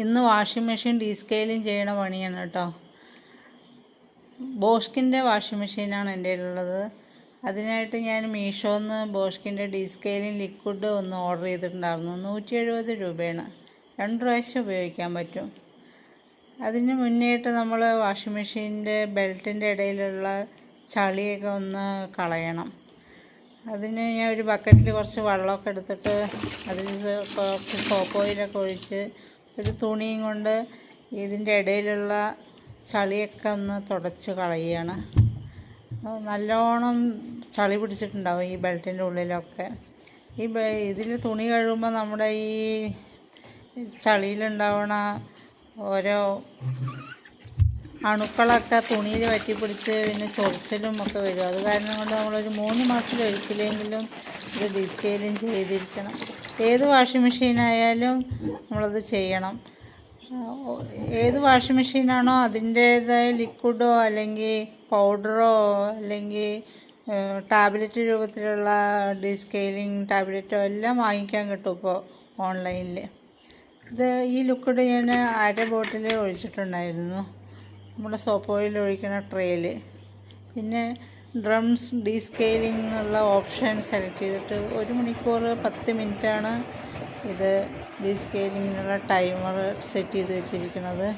ഇന്ന് washing machine descaling ചെയ്യണ പണിയാണ് കേട്ടോ. ബോസ്കിൻ്റെ വാഷിംഗ് മെഷീനാണ് എൻ്റെ ഉള്ളത്. അതിനായിട്ട് ഞാൻ മീഷോന്ന് ബോസ്കിൻ്റെ ഡീസ്കെയിലിംഗ് ലിക്വിഡ് ഒന്ന് ഓർഡർ ചെയ്തിട്ടുണ്ടായിരുന്നു. 170 രൂപയാണ്. 2 പ്രാവശ്യം ഉപയോഗിക്കാൻ പറ്റും. അതിന് മുന്നേയായിട്ട് നമ്മൾ വാഷിംഗ് മെഷീൻ്റെ ബെൽറ്റിൻ്റെ ഇടയിലുള്ള ചളിയൊക്കെ ഒന്ന് കളയണം. അതിന് ഞാൻ ഒരു ബക്കറ്റിൽ കുറച്ച് വെള്ളമൊക്കെ എടുത്തിട്ട് അതിൽ കുറച്ച് സോപ്പ് ഓയിലൊക്കെ ഒഴിച്ച് ഒരു തുണിയും കൊണ്ട് ഇതിൻ്റെ ഇടയിലുള്ള ചളിയൊക്കെ ഒന്ന് തുടച്ച് കളയുകയാണ്. നല്ലോണം ചളി പിടിച്ചിട്ടുണ്ടാവും ഈ ബെൽറ്റിൻ്റെ ഉള്ളിലൊക്കെ. ഇതിൽ തുണി കഴുകുമ്പോൾ നമ്മുടെ ഈ ചളിയിലുണ്ടാവണ ഓരോ അണുക്കളൊക്കെ തുണിയിൽ പറ്റിപ്പിടിച്ച് പിന്നെ ചൊറിച്ചിലും ഒക്കെ വരും. അത് കാരണം കൊണ്ട് നമ്മളൊരു 3 മാസത്തിൽ ഒരിക്കലെങ്കിലും ഇത് ഡീസ്കെയിലിംഗ് ചെയ്തിരിക്കണം. ഏത് വാഷിംഗ് മെഷീനായാലും നമ്മളത് ചെയ്യണം. ഏത് വാഷിംഗ് മെഷീനാണോ അതിൻ്റേതായ ലിക്വിഡോ അല്ലെങ്കിൽ പൗഡറോ അല്ലെങ്കിൽ ടാബ്ലറ്റ് രൂപത്തിലുള്ള ഡീസ്കെയിലിംഗ് ടാബ്ലറ്റോ എല്ലാം വാങ്ങിക്കാൻ കിട്ടും ഇപ്പോൾ ഓൺലൈനിൽ. ഈ ലിക്വിഡ് ഞാൻ 1/2 ബോട്ടിൽ ഒഴിച്ചിട്ടുണ്ടായിരുന്നു നമ്മുടെ സോപ്പ് ഓയിൽ ഒഴിക്കുന്ന ട്രേയിൽ. പിന്നെ ഡ്രംസ് ഡീസ്കെയിലിംഗ് എന്നുള്ള ഓപ്ഷൻ സെലക്ട് ചെയ്തിട്ട് 1 മണിക്കൂർ 10 മിനിറ്റാണ് ഇത് ഡീസ്കെയിലിങ്ങിനുള്ള ടൈമർ സെറ്റ് ചെയ്ത് വെച്ചിരിക്കുന്നത്.